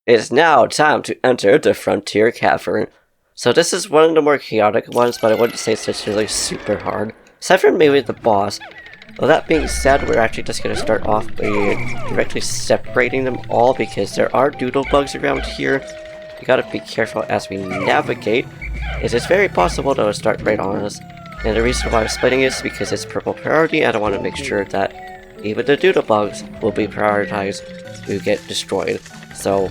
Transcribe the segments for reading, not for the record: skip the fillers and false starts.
It's now time to enter the Frontier Cavern. So this is one of the more chaotic ones, but I wouldn't say it's necessarily super hard. Aside from maybe the boss. Well, that being said, we're actually just going to start off by directly separating them all because there are doodle bugs around here. You gotta be careful as we navigate, as it's very possible they'll start right on us. And the reason why I'm splitting is because it's purple priority, and I want to make sure that even the doodle bugs will be prioritized to get destroyed. So,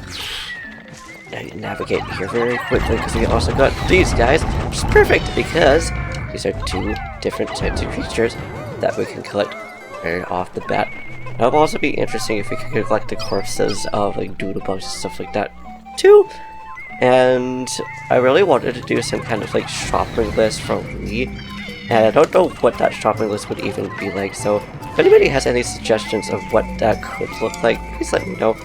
I navigate here very quickly because we also got these guys, which is perfect because these are two different types of creatures that we can collect right off the bat. That will also be interesting if we can collect the corpses of like doodle bugs and stuff like that too. And I really wanted to do some kind of like shopping list from Louie, and I don't know what that shopping list would even be like, so if anybody has any suggestions of what that could look like, please let me know.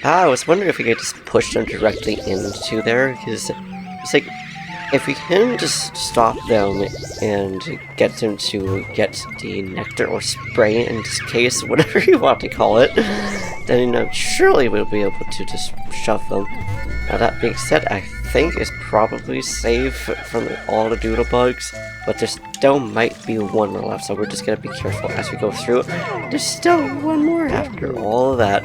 I was wondering if we could just push them directly into there, because it's like, if we can just stop them and get them to get the nectar or spray in this case, whatever you want to call it, then surely we'll be able to just shove them. Now that being said, I think it's probably safe from all the doodle bugs, but there still might be one more left, so we're just going to be careful as we go through. There's still one more after all of that,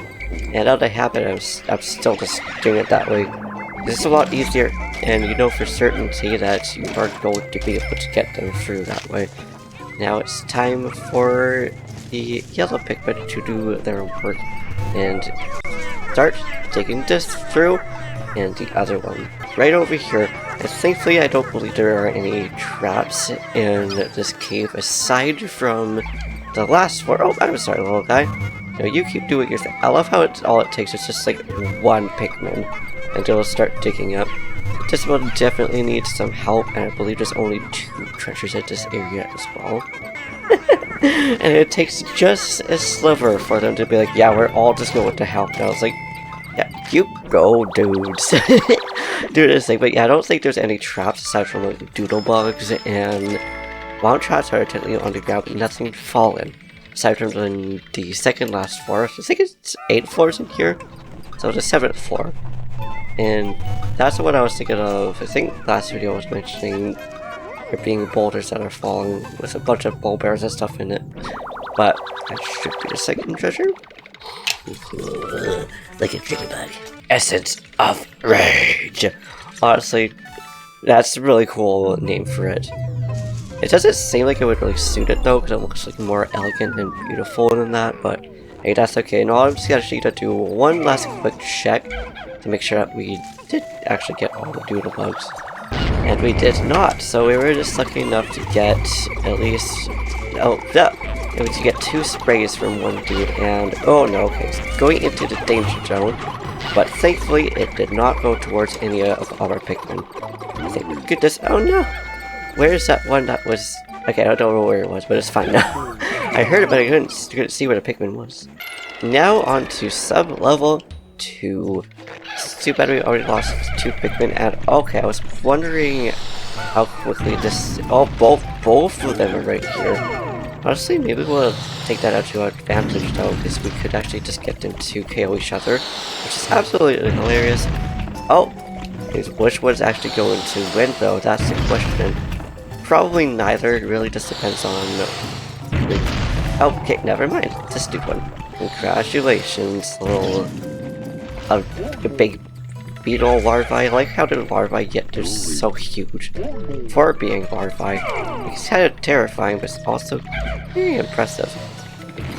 and out of habit I'm still just doing it that way. This is a lot easier, and you know for certainty that you are going to be able to get them through that way. Now it's time for the yellow Pikmin to do their work and start taking this through, and the other one right over here. And thankfully I don't believe there are any traps in this cave aside from the last one. Oh, I'm sorry, little guy. No, you keep doing your thing. I love how all it takes is just like one Pikmin and it'll start digging up. This will definitely need some help, and I believe there's only 2 treasures in this area as well. And it takes just a sliver for them to be like, yeah, we're all just going to help. And I was like, yeah, you go, dudes. Do this thing. But yeah, I don't think there's any traps aside from like doodle bugs, and mountain traps are technically on the ground, but nothing fallen. Aside from the second last floor. I think it's 8 floors in here. So the 7th floor. And that's what I was thinking of. I think last video I was mentioning there being boulders that are falling with a bunch of bull bears and stuff in it. But that should be the second treasure. Like a chicken bug. Essence of Rage. Honestly, that's a really cool name for it. It doesn't seem like it would really suit it though, because it looks like more elegant and beautiful than that, but hey, that's okay. Now I'm just actually gonna do one last quick check to make sure that we did actually get all the doodle bugs. And we did not, so we were just lucky enough to get at least, to get 2 sprays from one dude, and oh no, okay, so going into the danger zone, but thankfully it did not go towards any of our Pikmin. Thank goodness. Oh no! Where's that one that was... Okay, I don't know where it was, but it's fine now. I heard it, but I couldn't see where the Pikmin was. Now on to sub-level 2. It's too bad we already lost 2 Pikmin, and okay, I was wondering how quickly this... Oh, both of them are right here. Honestly, maybe we'll take that out to our advantage though, because we could actually just get them to KO each other, which is absolutely hilarious. Oh, which one's actually going to win though? That's the question. Probably neither, it really just depends on... Okay, never mind. Just do one. Congratulations, little... a big beetle larvae. I like how the larvae get they're so huge for being larvae. It's kind of terrifying, but it's also very impressive.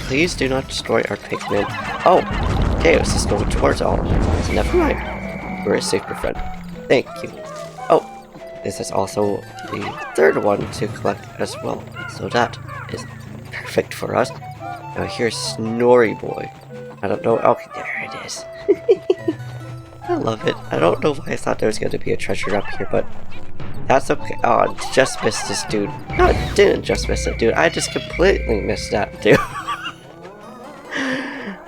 Please do not destroy our Pikmin. Oh, okay, let's just go towards all of them. So never mind. We're a safer friend. Thank you. Oh, this is also the 3rd one to collect as well. So that is perfect for us. Now here's Snorri Boy. I don't know. Okay, there it is. I love it. I don't know why I thought there was going to be a treasure up here, but that's okay. Oh, I just missed this dude. No, I didn't just miss that dude. I just completely missed that dude.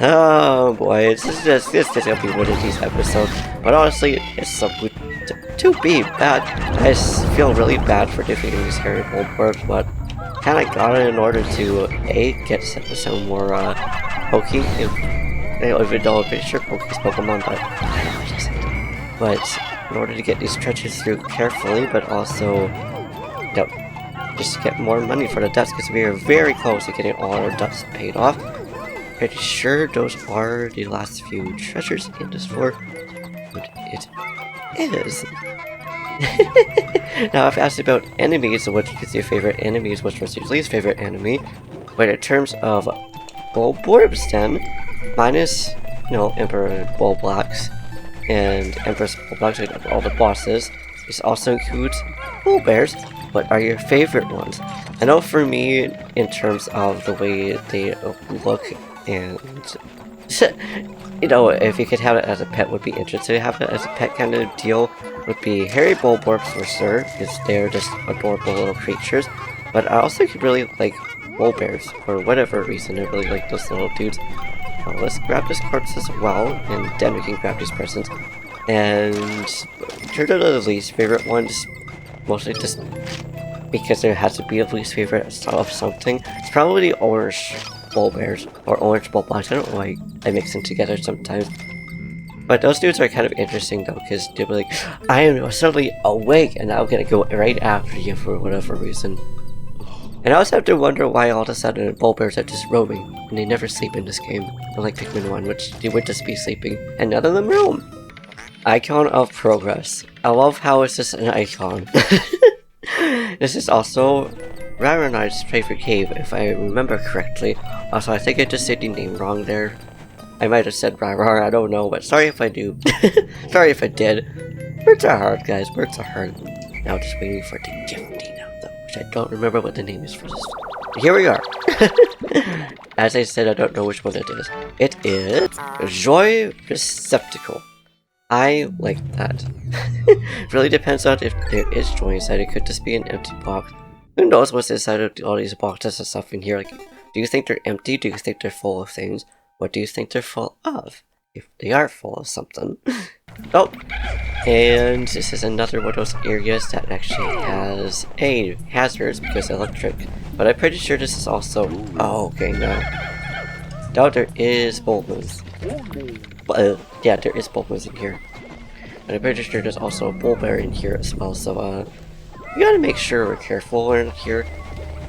Oh boy, it's just gonna be one of these episodes. But honestly, it's something to be bad. I just feel really bad for defeating these hairy bulbarbs, but kinda got it in order to get some more Poke. Even though I'm pretty sure Poke's Pokemon, but in order to get these stretches through carefully, but also just get more money for the debts, because we are very close to getting all our debts paid off. Pretty sure those are the last few treasures in this floor. But it is. Now, I've asked about enemies, which is your favorite enemies, which was your least favorite enemy. But in terms of Bulborbs, then, minus, Emperor Bulblocks and Empress Bulblocks, like all the bosses, this also includes Bulbears. What are your favorite ones? I know for me, in terms of the way they look, and if you could have it as a pet, would be interesting to have it as a pet kind of deal. Would be hairy Bulborbs for sure, because they're just adorable little creatures. But I also could really like Bulbears for whatever reason. I really like those little dudes. Let's grab this corpse as well, and then we can grab these presents. And turn to the least favorite ones, mostly just because there has to be a least favorite of something. It's probably the orange Bulbears or orange Bulblocks. I don't know why I mix them together sometimes. But those dudes are kind of interesting though, because they'll be like, I am suddenly awake and I'm gonna go right after you for whatever reason. And I also have to wonder why all of a sudden Bulbears are just roaming, and they never sleep in this game, unlike Pikmin 1, which they would just be sleeping, and none of them roam. Icon of Progress. I love how it's just an icon. This is also Raronite's favorite cave, if I remember correctly. Also, I think I just said the name wrong there. I might have said Rarar, I don't know, but sorry if I do. Sorry if I did. Words are hard, guys, words are hard. Now just waiting for the gifting now, though, which I don't remember what the name is for this. Here we are. As I said, I don't know which one it is. It is Joy Receptacle. I like that. It really depends on if there is joy inside. It could just be an empty box. Who knows what's inside of all these boxes and stuff in here? Like, do you think they're empty? Do you think they're full of things? What do you think they're full of? If they are full of something. Oh! And this is another one of those areas that actually has hazards because electric. But I'm pretty sure this is also... Oh, okay, no. No, there is Bulbos. Yeah, there is Bulbos in here. But I'm pretty sure there's also a Bulbear in here as well, so we gotta make sure we're careful in here.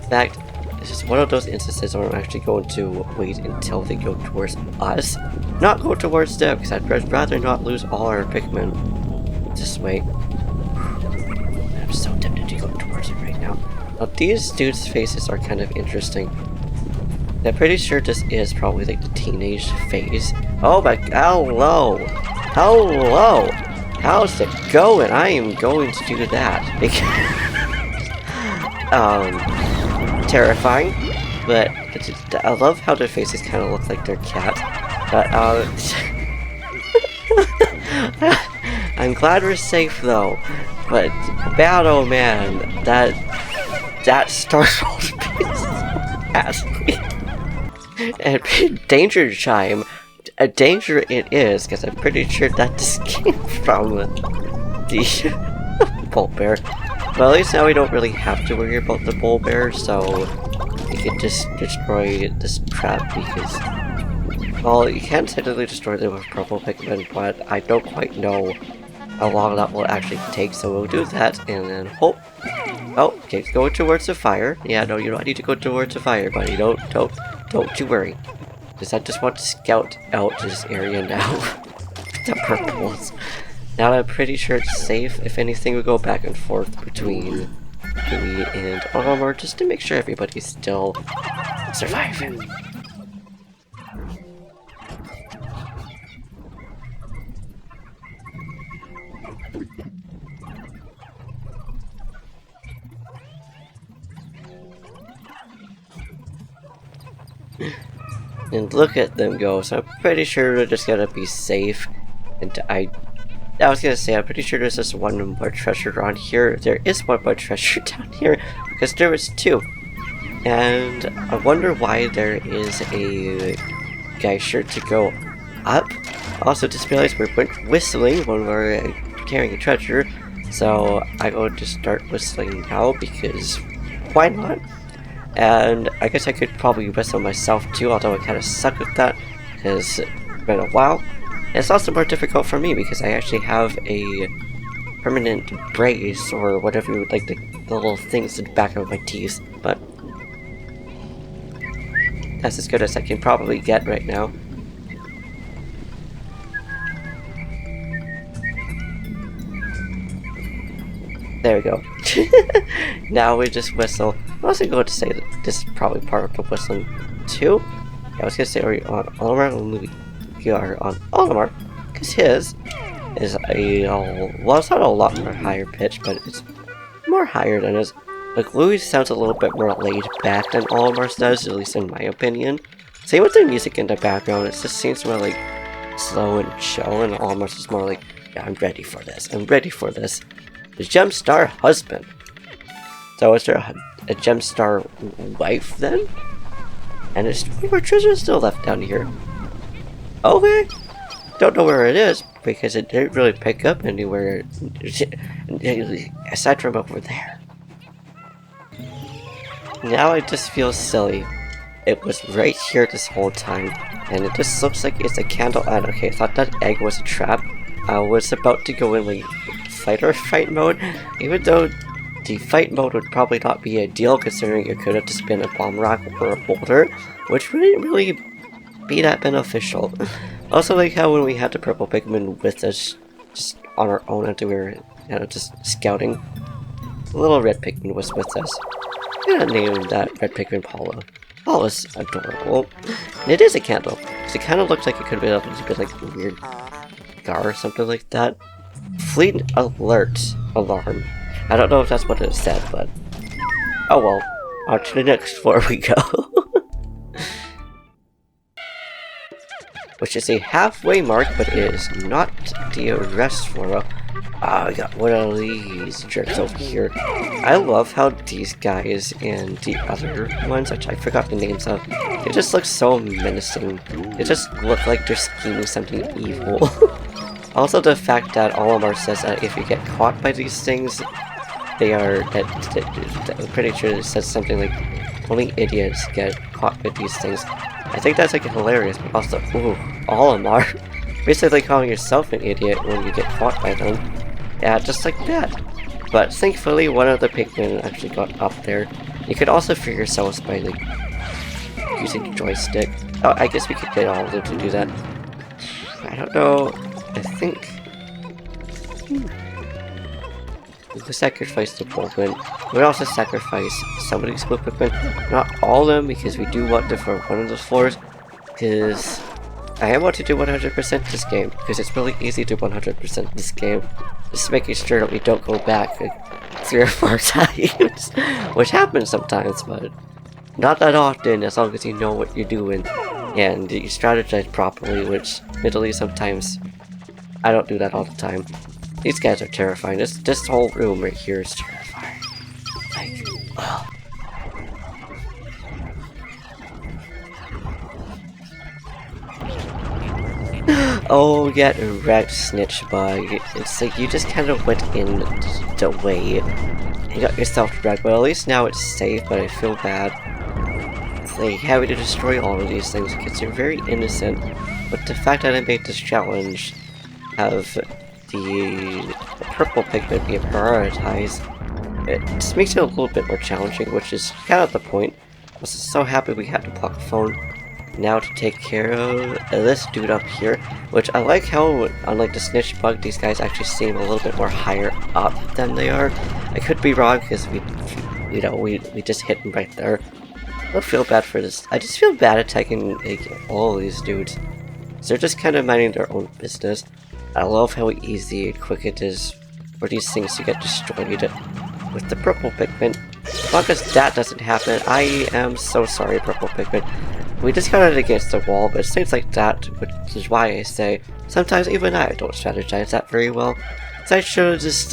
In fact, this is one of those instances where I'm actually going to wait until they go towards us. Not go towards them, because I'd rather not lose all our Pikmin. Just wait. I'm so tempted to go towards it right now. Now these dudes' faces are kind of interesting. I'm pretty sure this is probably like the teenage phase. Oh my, hello! Hello! How's it going? I am going to do that. Terrifying. But I love how their faces kind of look like their cat. But, I'm glad we're safe though. But, battle man, that startled me as me. And danger chime. A danger it is, because I'm pretty sure that just came from the Bulbear. Well, at least now we don't really have to worry about the Bulbear, so we can just destroy this trap because, well, you can't technically destroy them with purple Pikmin, but I don't quite know how long that will actually take, so we'll do that, and then hope. Oh, okay, go towards the fire. Yeah, no, you don't need to go towards the fire, buddy. Don't you worry. Because I just want to scout out this area now. The purples. Now I'm pretty sure it's safe. If anything, we go back and forth between Louie and Armor just to make sure everybody's still surviving. And look at them go, so I'm pretty sure they're just gonna be safe. And I was gonna say, I'm pretty sure there's just one more treasure on here. There is one more treasure down here, because there was two. And I wonder why there is a guys sure to go up. Also, just realized we're whistling when we're carrying a treasure, so I will just start whistling now because why not? And I guess I could probably whistle myself too, although I kind of suck with that because it's been a while. It's also more difficult for me because I actually have a permanent brace or whatever you would like, the little things in the back of my teeth, but that's as good as I can probably get right now. There we go. Now we just whistle. I'm also going to say that this is probably part of the whistling too. I was going to say, are you on Olimar and Louie? We are on Olimar, because his is well, it's not a lot more higher pitch, but it's more higher than his. Like, Louie sounds a little bit more laid back than Olimar's does, at least in my opinion. Same with the music in the background, it just seems more like slow and chill, and Olimar's is more like, yeah, I'm ready for this, I'm ready for this. The Gemstar husband. So is there a Gemstar wife then? And there's more treasure still left down here. Okay. Don't know where it is because it didn't really pick up anywhere aside from over there. Now I just feel silly. It was right here this whole time, and it just looks like it's a candle. Okay, I thought that egg was a trap. I was about to go in like fight mode, even though the fight mode would probably not be ideal considering it could have just been a bomb rock or a boulder, which wouldn't really be that beneficial. Also, like how when we had the purple Pikmin with us just on our own after we were just scouting, the little red Pikmin was with us. I'm gonna name that red Pikmin Paula. Paula's adorable. And it is a candle, because it kind of looks like it could be a little bit like a weird gar or something like that. Fleet alert alarm. I don't know if that's what it said, but oh well. On to the next floor we go. Which is a halfway mark, but it is not the rest floor. I got one of these jerks over here. I love how these guys and the other ones, which I forgot the names of, they just look so menacing. They just look like they're scheming something evil. Also, the fact that Olimar says that if you get caught by these things, they are, I'm pretty sure it says something like, only idiots get caught with these things. I think that's like hilarious, but also, ooh, Olimar. Basically calling yourself an idiot when you get caught by them. Yeah, just like that. But thankfully, one of the Pikmin actually got up there. You could also free yourselves by like, using the joystick. Oh, I guess we could get all of them to do that. I don't know. I think we could sacrifice the Pikmin. We'd also sacrifice some of these blue Pikmin. Not all of them, because we do want them for one of those floors. Because I want to do 100% this game, because it's really easy to 100% this game. Just making sure that we don't go back like 3 or 4 times. Which happens sometimes, but not that often, as long as you know what you're doing. And you strategize properly, which admittedly sometimes I don't do that all the time. These guys are terrifying. This whole room right here is terrifying. Like, ugh. Oh, get wrecked, snitch bug. It's like you just kind of went in the way. You got yourself wrecked, but at least now it's safe, but I feel bad. It's like having to destroy all of these things because you're very innocent. But the fact that I made this challenge have the purple Pikmin be prioritized, it just makes it a little bit more challenging, which is kind of the point. I was so happy we had to block the phone. Now to take care of this dude up here, which I like how, unlike the snitch bug, these guys actually seem a little bit more higher up than they are. I could be wrong because we just hit him right there. I don't feel bad for this. I just feel bad attacking like, all these dudes. So they're just kind of minding their own business. I love how easy and quick it is for these things to get destroyed with the purple Pikmin. As long as that doesn't happen, I am so sorry, purple Pikmin. We just got it against the wall, but it seems like that, which is why I say sometimes even I don't strategize that very well. So I should have just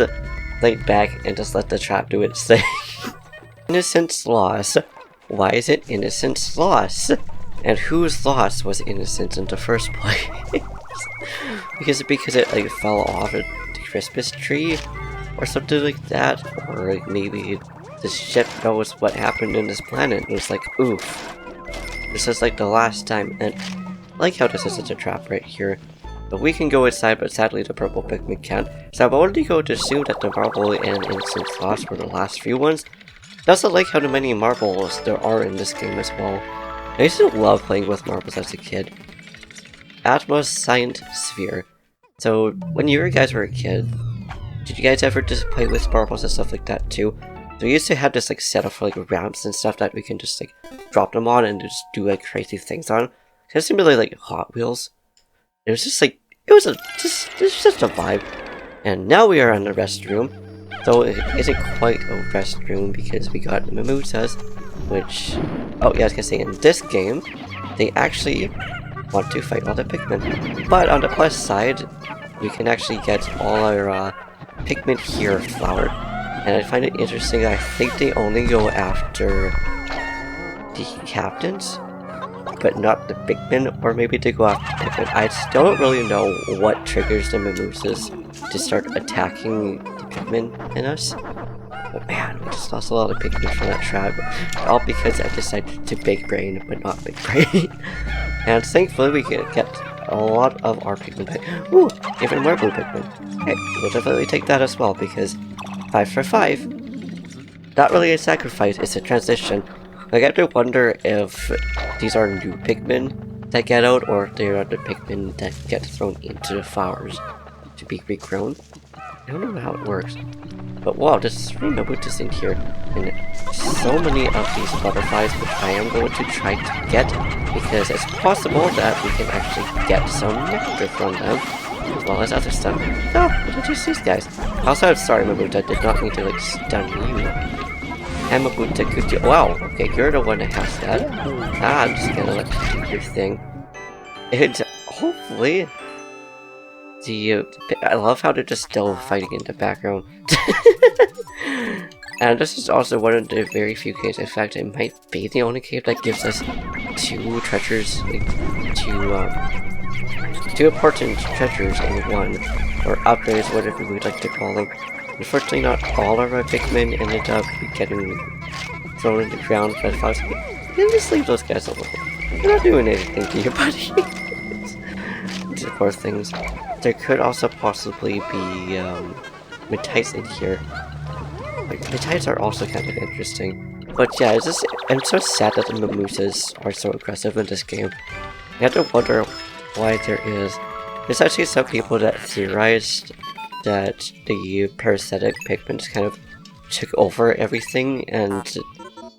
laid back and just let the trap do its thing. Innocence loss. Why is it innocence loss? And whose loss was innocent in the first place? because it like fell off the Christmas tree or something like that, or like maybe this ship knows what happened in this planet and it's like, oof, this is like the last time. And I like how this is such a trap right here. But we can go inside, but sadly the purple Pikmin can't. So I'm only going to assume that the marble and instant loss were the last few ones. I also like how many marbles there are in this game as well. I used to love playing with marbles as a kid. Atmos Science Sphere. So when you guys were a kid, did you guys ever just play with marbles and stuff like that too? So we used to have this like setup for like ramps and stuff that we can just like drop them on and just do like crazy things on. It seemed really like Hot Wheels. It was just like, it was just a vibe. And now we are in the restroom. So it isn't quite a restroom because we got mimosas, which, oh yeah, I was gonna say, in this game, they actually want to fight all the Pikmin. But on the plus side, we can actually get all our Pikmin here flowered. And I find it interesting that I think they only go after the captains, but not the Pikmin, or maybe they go after Pikmin. I still don't really know what triggers the mimosas to start attacking the Pikmin in us. Oh man, we just lost a lot of Pikmin from that trap, all because I decided to big brain, but not big brain. And thankfully we can get a lot of our Pikmin back. Ooh, even more blue Pikmin. Hey, we'll definitely take that as well, because 5 for 5. Not really a sacrifice, it's a transition. I get to wonder if these are new Pikmin that get out, or if they are the Pikmin that get thrown into the flowers to be regrown. I don't know how it works. But wow, there's 3 Mabutas in here, and so many of these butterflies, which I am going to try to get, because it's possible that we can actually get some nectar from them, as well as other stuff. Oh, look at these guys. Also, I'm sorry, Mabuta, I did not mean to like stun you. And Mabuta could do— wow, okay, you're the one that has that. I'm just gonna let you do your thing. And hopefully, I love how they're just still fighting in the background. And this is also one of the very few caves, in fact it might be the only cave that gives us 2 treasures, like, 2 important treasures in one, or upgrades, whatever we'd like to call them. Unfortunately, not all of our Pikmin ended up getting thrown in the ground by the fox. You just leave those guys alone. They're not doing anything to you, buddy. These poor things. There could also possibly be Metites in here. Like, Metites are also kind of interesting. But yeah, I'm so sad that the mimosas are so aggressive in this game. You have to wonder why there is. There's actually some people that theorized that the parasitic Pikmin just kind of took over everything, and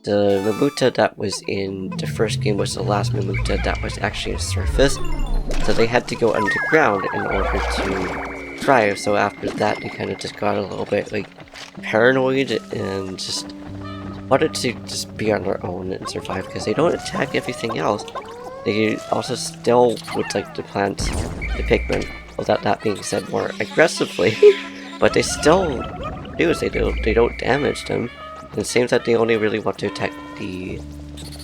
the Mamuta that was in the first game was the last Mamuta that was actually on surface, so they had to go underground in order to thrive. So after that, they kind of just got a little bit like paranoid and just wanted to just be on their own and survive, because they don't attack everything else. They also still would like to plant the Pikmin, without that being said, more aggressively. But they still do as they do. They don't damage them. And it seems that they only really want to attack the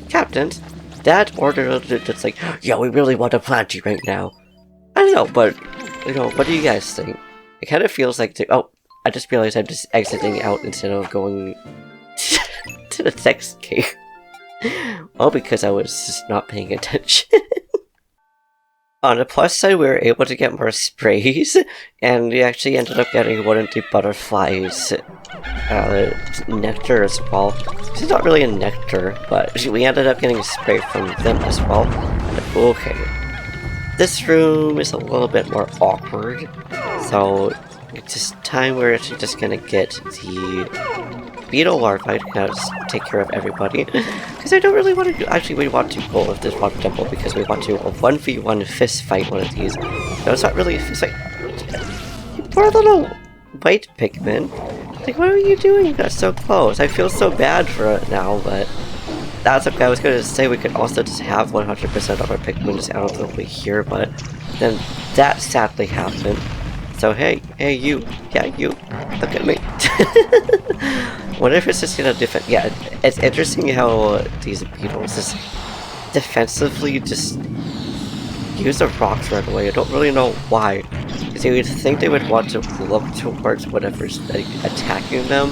captains. That order that's like, yeah, we really want to plant you right now. I don't know, but you know, what do you guys think? It kind of feels like oh, I just realized I'm just exiting out instead of going to the next cave. All because I was just not paying attention. On the plus side, we were able to get more sprays, and we actually ended up getting one of the butterflies nectar as well. This is not really a nectar, but we ended up getting a spray from them as well. But okay. This room is a little bit more awkward, so it's just time we're actually just gonna get the beetle larvae to kind of take care of everybody. Because I don't really want to actually, we want to go with this water temple because we want to 1v1 fist fight one of these. No, it's not really a fist fight. You poor little white Pikmin. Like, what are you doing? You got so close. I feel so bad for it now, but that's okay. I was going to say we could also just have 100% of our Pikmin just out of the way here, but then that sadly happened. So hey you, yeah you, look at me. What if it's just gonna defend? Yeah, it's interesting how these beetles just defensively just use the rocks right away. I don't really know why. Because you would think they would want to look towards whatever's like, attacking them.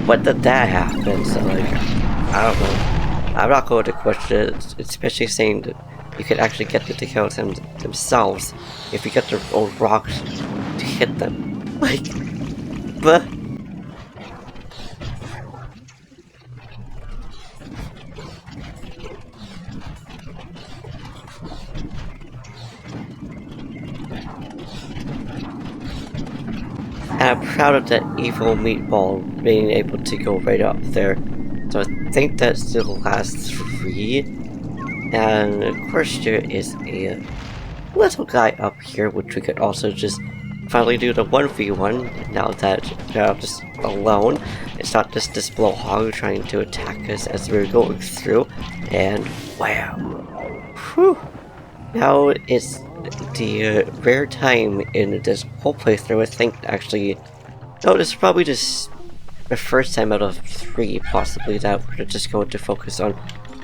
But that happens, so like, I don't know. I'm not going to question it, especially saying that you could actually get them to kill themselves if you get their own rocks to hit them. Like, but. And I'm proud of that evil meatball being able to go right up there. So I think that's the last 3. And of course there is a little guy up here which we could also just finally do the 1v1 now that they're just alone. It's not just this blowhog trying to attack us as we're going through. And wow. Whew. Now it's the rare time in this whole playthrough, I think, actually, no, this is probably just the first time out of 3, possibly, that we're just going to focus on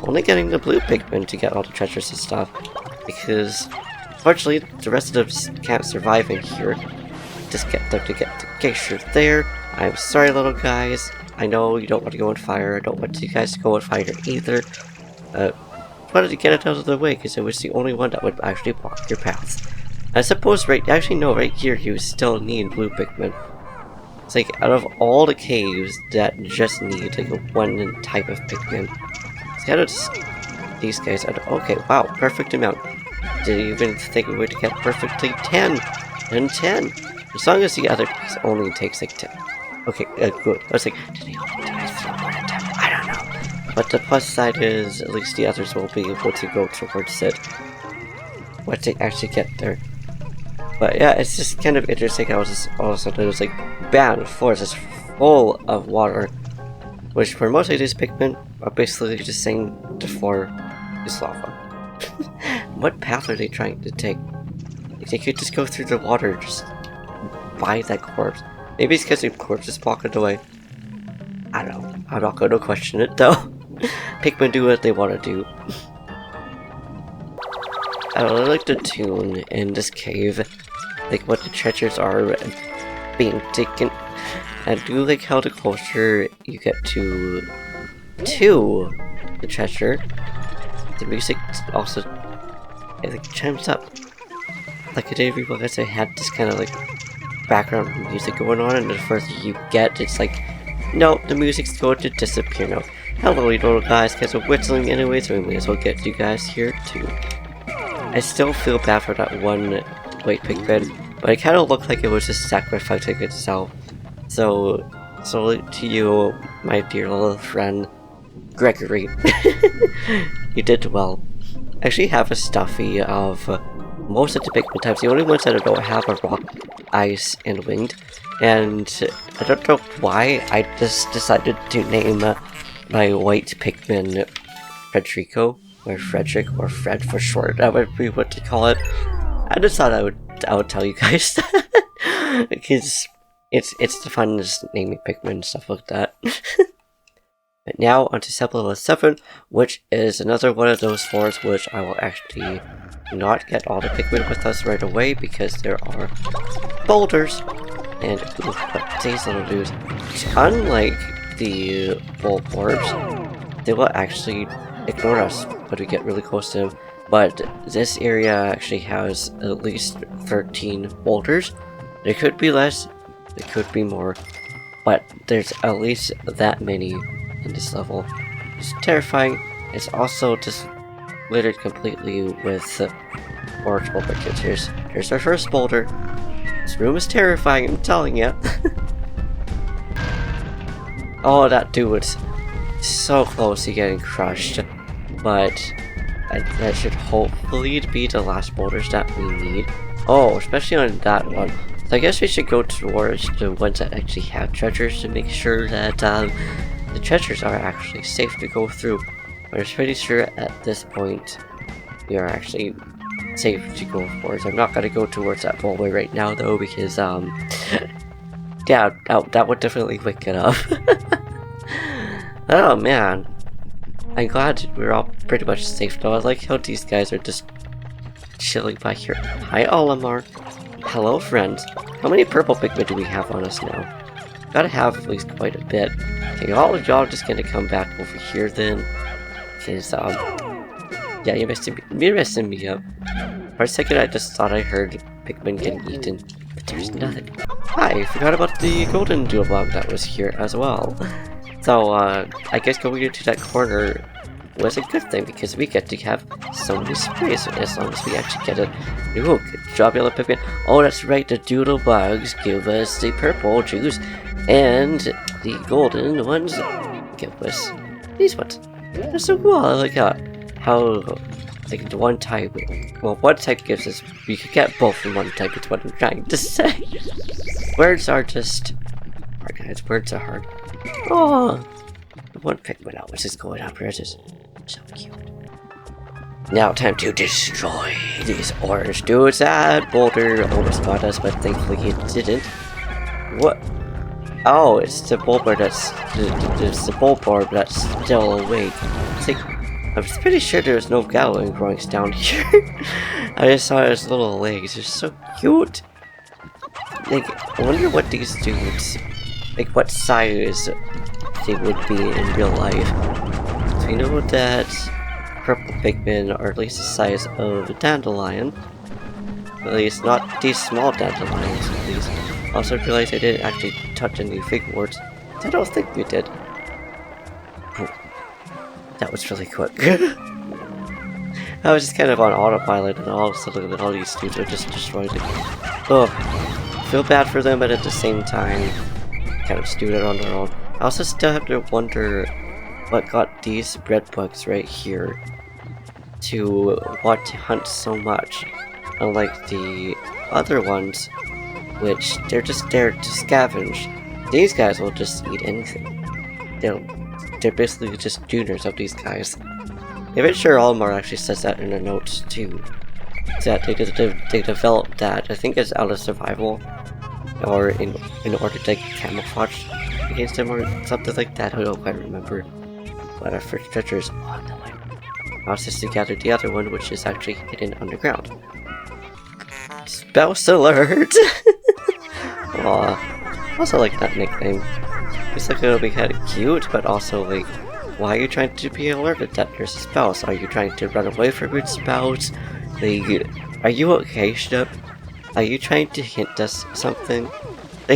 only getting the blue Pikmin to get all the treasures and stuff, because, unfortunately, the rest of them just can't survive in here. Just get them to get the geisha there. I'm sorry, little guys. I know you don't want to go on fire. I don't want you guys to go on fire either. Wanted to get it out of the way because it was the only one that would actually block your paths. I suppose right here you still need blue Pikmin. It's like out of all the caves that just need like one type of Pikmin, it's kind of just these guys. Okay, wow, perfect amount. Didn't even think we would get perfectly 10 and 10. As long as the other piece only takes like 10. Okay, good. I was like, did I throw more than 10? I don't know. But the plus side is, at least the others will be able to go towards it once they actually get there. But yeah, it's just kind of interesting how it's just all of a sudden it was like, bam, the floor is just full of water. Which for most of these Pikmin are basically just saying the floor is lava. What path are they trying to take? They could just go through the water, just by that corpse. Maybe it's because the corpse is blocking the way. I don't know. I'm not going to question it though. Pikmin do what they want to do. I really like the tune in this cave, like what the treasures are being taken. I do like how the closer you get to the treasure, the music also chimes up. Like I didn't realize I had this kind of like background music going on, and the further you get, it's like, no, the music's going to disappear now. Hello, you little guys are whistling anyway, so we may as well get you guys here too. I still feel bad for that one white Pikmin, but it kind of looked like it was just sacrificing itself. So, salute to you, my dear little friend, Gregory. You did well. I actually have a stuffy of most of the Pikmin types. The only ones that I don't have are rock, ice, and wind. And I don't know why, I just decided to name my white Pikmin Frederico, or Frederick, or Fred for short. That would be what to call it. I just thought I would tell you guys that because it's the funnest naming Pikmin and stuff like that. But now onto level 7, which is another one of those floors which I will actually not get all the Pikmin with us right away because there are boulders. And ooh, but these little dudes, unlike the bulb orbs, they will actually ignore us when we get really close to them. But this area actually has at least 13 boulders. There could be less, there could be more, but there's at least that many in this level. It's terrifying. It's also just littered completely with orange buckets. Here's our first boulder. This room is terrifying, I'm telling you. Oh, that dude was so close to getting crushed, but that should hopefully be the last boulders that we need. Oh, especially on that one. So I guess we should go towards the ones that actually have treasures to make sure that the treasures are actually safe to go through. But I'm pretty sure at this point we are actually safe to go towards. I'm not gonna go towards that hallway right now though because yeah, that would definitely wake it up. Oh man. I'm glad we're all pretty much safe though. I like how these guys are just chilling by here. Hi Olimar. Hello friends. How many purple Pikmin do we have on us now? Gotta have at least quite a bit. Okay, all of y'all just gonna come back over here then. Cause, yeah, you're messing me up. For a second I just thought I heard Pikmin getting eaten, but there's nothing. Hi, I forgot about the golden doodle block that was here as well. So, I guess going into that corner was a good thing because we get to have so many sprays as long as we actually get it. Ooh, good job, yellow Pikmin. Oh, that's right, the doodle bugs give us the purple juice, and the golden ones give us these ones. That's so cool. I like how like the one type, well, one type gives us, we could get both from one type, is what I'm trying to say. Words are just hard, guys. Words are hard. Oh, one Pikmin out, which is going up here. This is so cute. Now, time to destroy these orange dudes. That boulder almost got us, but thankfully it didn't. What? Oh, it's the bulbar that's the bulbar that's still awake. It's like, I'm pretty sure there's no Gallowing growing down here. I just saw his little legs. They're so cute. Like, I wonder what these dudes, like, what size they would be in real life. So we know that purple Pikmin are at least the size of a dandelion. At least not these small dandelions, at least. Also realized I didn't actually touch any fig warts. I don't think we did. That was really quick. I was just kind of on autopilot and all of a sudden all these dudes are just destroyed. Oh, feel bad for them, but at the same time, kind of stewed it on their own. I also still have to wonder what got these bread bugs right here to want to hunt so much, unlike the other ones, which they're just there to scavenge. These guys will just eat anything. They're basically just juniors of these guys. I'm pretty sure Olimar actually says that in the notes too. That they developed that, I think it's out of survival, or in order to camouflage against them or something like that. I don't quite remember. But our first treasure is on the way. Now it's just to gather the other one, which is actually hidden underground. Spouse alert! Aw, also like that nickname. It's like it'll be kind of cute, but also like, why are you trying to be alerted that there's a spouse? Are you trying to run away from your spouse? Like, are you okay, ship? Are you trying to hint us something? Do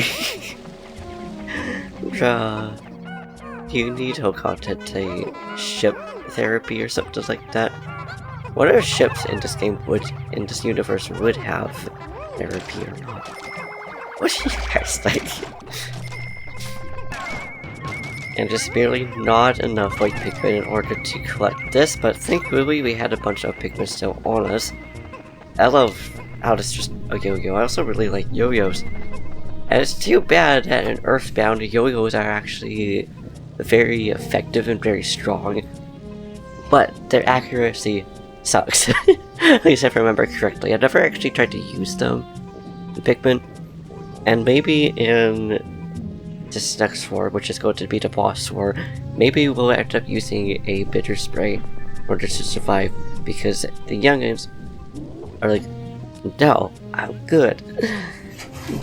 you need to contact a ship therapy or something like that? What other ships in this game in this universe would have therapy or not? What do you guys think? And just barely not enough white Pikmin in order to collect this, but thankfully we had a bunch of Pikmin still on us. I love how it's just a yo-yo. I also really like yo-yos. And it's too bad that in Earthbound, yo-yos are actually very effective and very strong. But their accuracy sucks. At least if I remember correctly. I never actually tried to use them, the Pikmin. And maybe in this next war, which is going to be the boss war, maybe we'll end up using a bitter spray in order to survive, because the youngins are like, no, I'm good.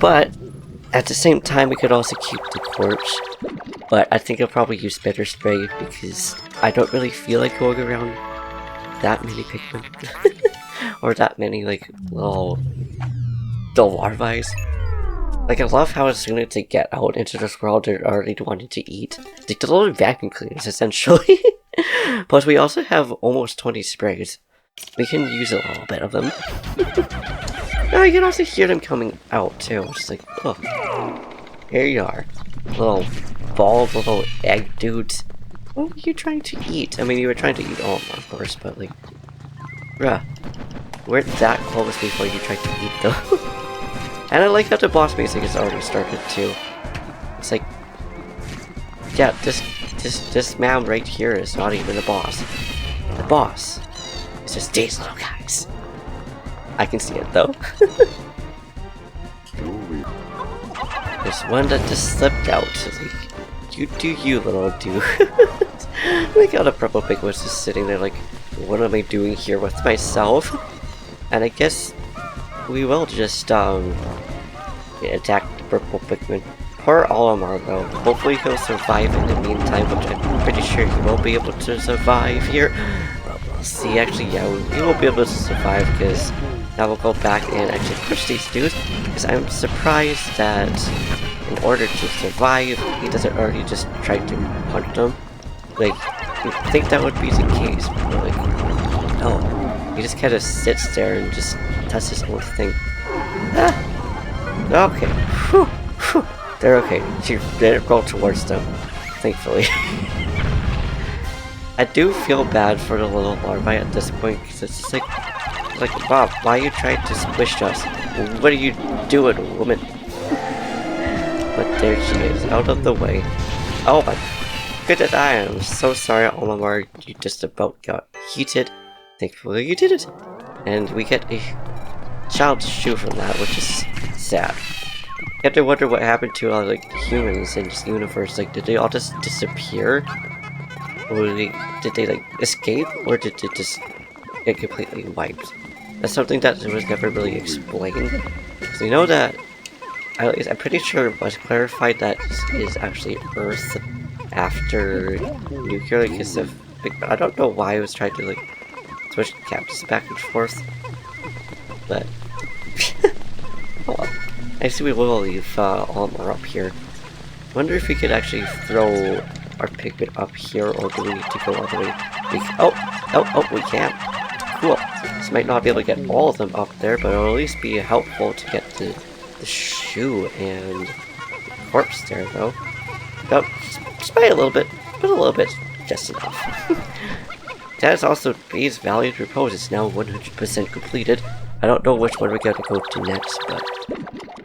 But at the same time, we could also keep the corpse. But I think I'll probably use bitter spray because I don't really feel like going around that many Pikmin. Or that many, like, little larvae. Like, I love how as soon as they get out into this world, they're already wanting to eat. Like, the little vacuum cleaners, essentially. Plus, we also have almost 20 sprays. We can use a little bit of them. Now, you can also hear them coming out, too. It's like, oh, here you are. Little bald little egg dudes. What were you trying to eat? I mean, you were trying to eat all of them, of course, but, like, bruh. We're that close before you tried to eat them. And I like how the boss music has already started too. It's like, yeah, this man right here is not even a boss. The boss is just these little guys. I can see it though. There's one that just slipped out. So like, you do you, little dude. Like how the purple pig was just sitting there like, what am I doing here with myself? And I guess we will just attack the purple pigman. Poor Olimar though. Hopefully he'll survive in the meantime, which I'm pretty sure he will be able to survive here. We'll see. Actually, yeah, he will be able to survive because now we'll go back and actually push these dudes. Because I'm surprised that in order to survive, he doesn't already just try to punch them. Like, you'd think that would be the case, but like, no. He just kind of sits there and just does his own thing. Ah! Okay. Whew. Whew. They're okay. She didn't go towards them, thankfully. I do feel bad for the little larvae at this point, because it's just like, Bob, why are you trying to squish us? What are you doing, woman? But there she is, out of the way. Oh my goodness, I am so sorry, Olimar, you just about got heated. Thankfully you did it. And we get a child's shoe from that, which is sad. You have to wonder what happened to all like humans in this universe. Like, did they all just disappear? Or did they like escape? Or did they just get completely wiped? That's something that was never really explained. So you know that, at least I'm pretty sure it was clarified that is actually Earth after nuclear, because of I don't know why I was trying to like switch captains back and forth, but oh well. I see we will leave Olimar up here. Wonder if we could actually throw our Pikmin up here, or do we need to go all the way? We can. Cool. This might not be able to get all of them up there, but it'll at least be helpful to get the shoe and the corpse there, though. Oh, just by a little bit, but a little bit, just enough. That is also Bay's Valley of Repose. It's now 100% completed. I don't know which one we gotta go to next, but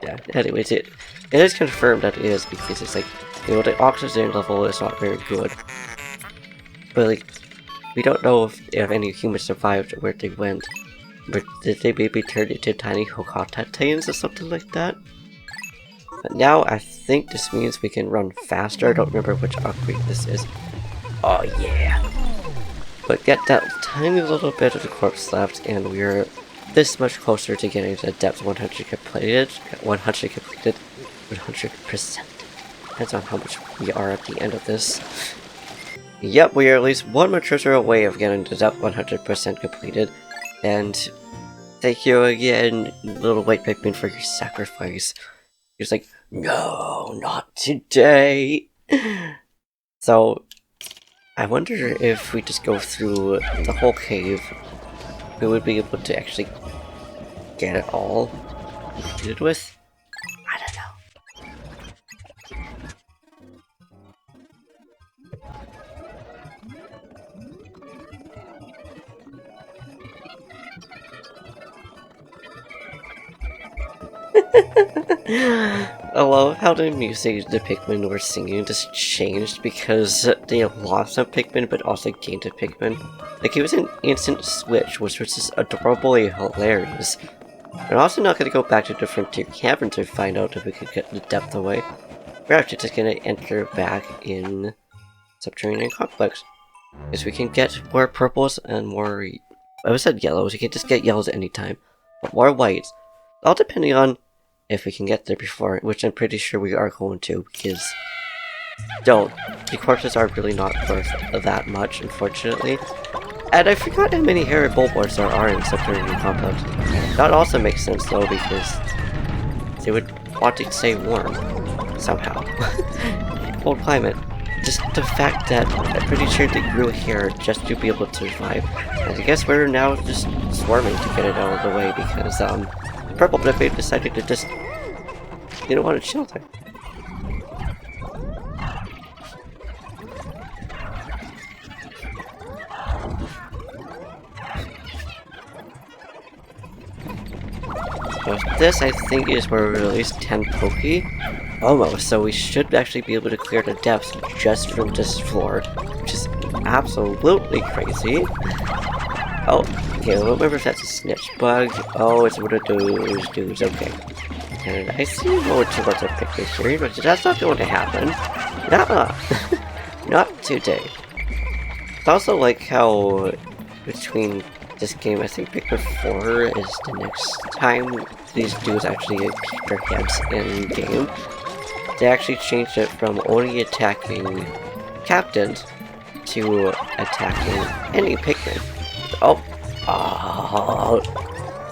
yeah. Anyways, it is confirmed that it is, because it's like, you know, the oxygen level is not very good. But like, we don't know if any humans survived or where they went. But did they maybe turn into tiny Hokata-titans or something like that? But now I think this means we can run faster. I don't remember which upgrade this is. Oh yeah! But get that tiny little bit of the corpse left, and we're this much closer to getting to depth 100 completed. 100%. Depends on how much we are at the end of this. Yep, we are at least one more treasure away of getting to depth 100% completed. And thank you again, little white Pikmin, for your sacrifice. He was like, no, not today. So, I wonder if we just go through the whole cave, we would be able to actually get it all completed with. I don't know. I love how the music the Pikmin were singing just changed because they lost some Pikmin but also gained a Pikmin. Like, it was an instant switch, which was just adorably hilarious. We're also not going to go back to the Frontier Cavern to find out if we could get the depth away. We're actually just going to enter back in Subterranean Complex. Because we can get more purples and more... I said yellows, we can just get yellows at any time. But more whites. All depending on if we can get there before, which I'm pretty sure we are going to, because the corpses are really not worth that much, unfortunately. And I forgot how many hairy bulbors there are in Subterranean Complex. That also makes sense though, because they would want to stay warm, somehow. Cold climate. Just the fact that I'm pretty sure they grew hair just to be able to survive. And I guess we're now just swarming to get it out of the way, because Purple Blippy decided to just, you don't want to chill there. So this, I think, is where we release 10 Poke. Almost, so we should actually be able to clear the depths just from this floor, which is absolutely crazy. Oh, okay, I don't remember if that's a snitch bug. Oh, it's one of those dudes, okay. And I see you going towards a Pikmin here, but that's not going to happen. Nuh-uh. Not today. It's also like how between this game, I think Pikmin 4 is the next time these dudes actually peek their heads in game. They actually changed it from only attacking captains to attacking any Pikmin. Oh,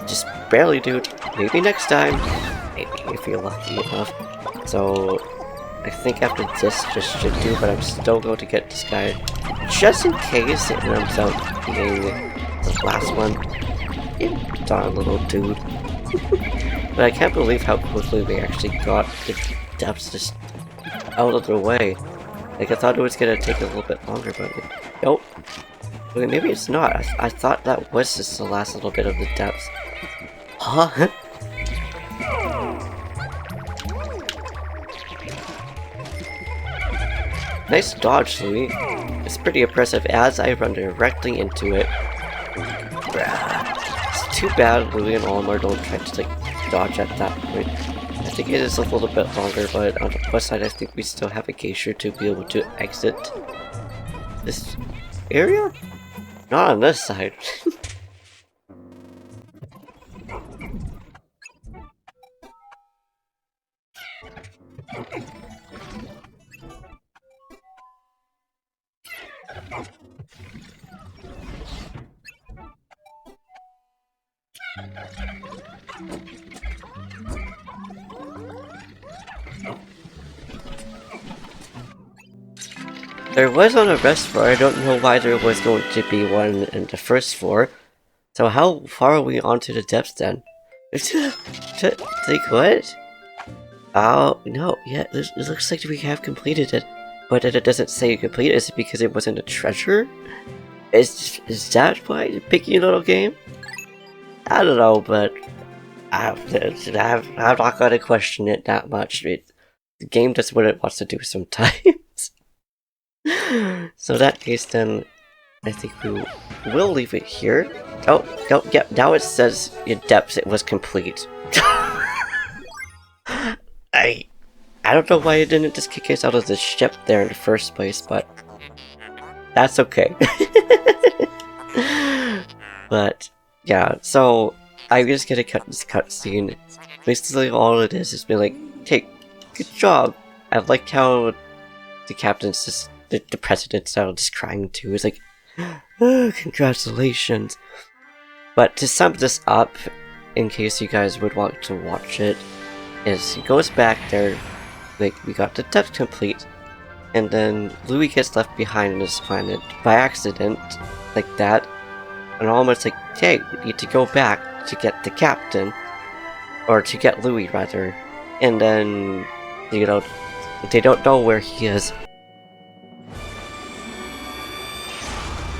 just barely, dude. Maybe next time. Maybe if you're lucky enough. So I think after this should do, but I'm still going to get this guy just in case it ends up being the last one. You darn little dude. But I can't believe how quickly we actually got the depths just out of the way. Like, I thought it was gonna take a little bit longer, but nope. Okay, maybe it's not. I thought that was just the last little bit of the depths. Huh? Nice dodge, Louie. It's pretty impressive as I run directly into it. It's too bad Louie and Olimar don't try to like dodge at that point. I think it is a little bit longer, but on the plus side I think we still have a geisha to be able to exit this area? Not on this side. There was on the rest floor, I don't know why there was going to be one in the first floor. So how far are we onto the depths then? Like what? Oh, no, yeah, it looks like we have completed it. But then it doesn't say complete, is it because it wasn't a treasure? Is that why the picky little game? I don't know, but I'm not gonna question it that much. The game does what it wants to do sometimes. So in that case then, I think we will leave it here. Oh, yeah, now it says in depths it was complete. I don't know why it didn't just kick us out of the ship there in the first place, but that's okay. But yeah, so I'm just gonna cut this cutscene. Basically all it is been like, hey, good job. I liked how the captain's just the president started just crying too. It's like, oh, congratulations. But to sum this up, in case you guys would want to watch it, is he goes back there, like we got the depth complete, and then Louie gets left behind on this planet by accident, like that, and almost like, hey, we need to go back to get the captain, or to get Louie rather, and then, you know, they don't know where he is.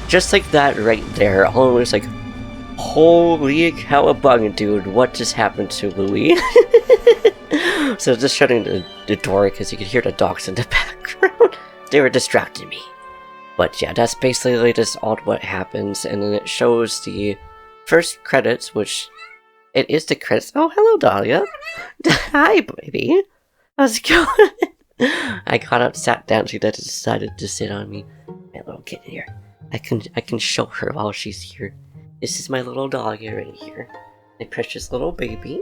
Just like that right there, almost like, holy cowabunga, dude, what just happened to Louie? So just shutting the door because you could hear the dogs in the background. They were distracting me. But yeah, that's basically just all what happens, and then it shows the first credits, which it is the credits. Oh, hello, Dahlia. Hi, baby. How's it going? I got up, sat down, she decided to sit on me. My little kitten here. I can show her while she's here. This is my little dog right here. My precious little baby.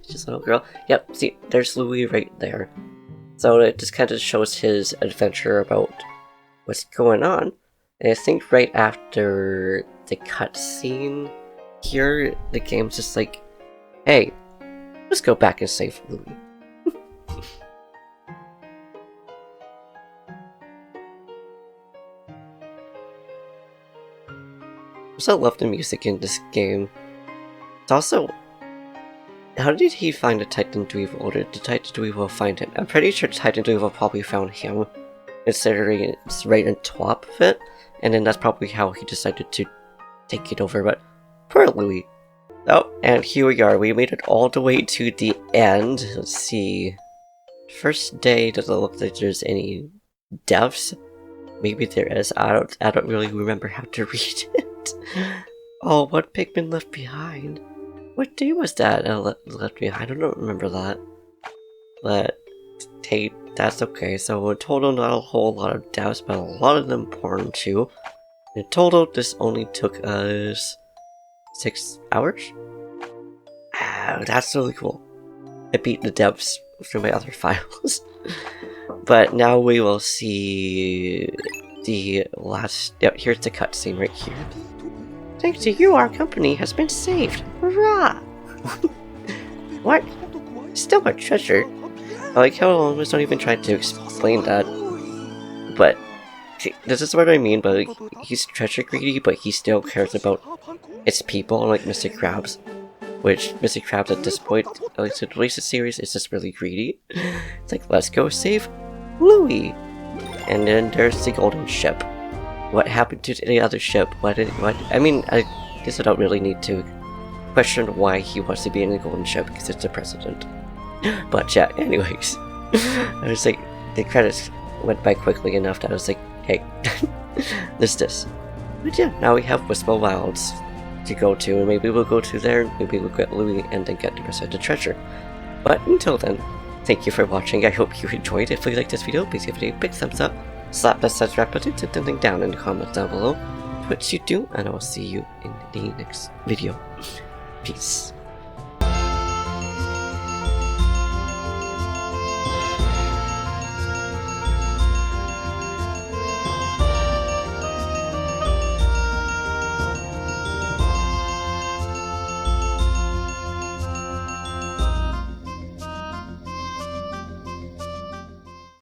Precious little girl. Yep, see, there's Louie right there. So it just kind of shows his adventure about what's going on. And I think right after the cutscene here, the game's just like, hey, let's go back and save Louie. I also love the music in this game. It's also, how did he find the Titan Dweevil, or did the Titan Dweevil find him? I'm pretty sure Titan Dweevil probably found him, considering it's right on top of it, and then that's probably how he decided to take it over, but poor Louie. Oh, and here we are, we made it all the way to the end. Let's see. First day, doesn't look like there's any deaths. Maybe there is, I don't really remember how to read it. Oh, what Pikmin left behind? What day was that left behind? I don't remember that. But hey, that's okay. So in total, not a whole lot of doubts, but a lot of them important too. In total, this only took us 6 hours. That's really cool. I beat the devs through my other files. But now we will see the last... Yep, here's the cutscene right here. Thanks to you, our company has been saved. Hurrah! What? Still my treasure? I like how Almost not even trying to explain that. But this is what I mean by like, he's treasure greedy, but he still cares about its people, unlike Mr. Krabs. Which Mr. Krabs at this point, at least in the latest series, is just really greedy. It's like, let's go save Louie! And then there's the golden ship. What happened to the other ship? What? I mean, I guess I don't really need to question why he wants to be in the golden ship, because it's the president. But yeah, anyways. I was like, the credits went by quickly enough that I was like, hey, this. But yeah, now we have Whisper Wilds to go to, and maybe we'll go to there, maybe we'll get Louie, and then get the rest of the treasure. But until then, thank you for watching. I hope you enjoyed. If you liked this video, please give it a big thumbs up, slap that subscribe button, and then link down in the comments down below, which you do, and I will see you in the next video. Peace.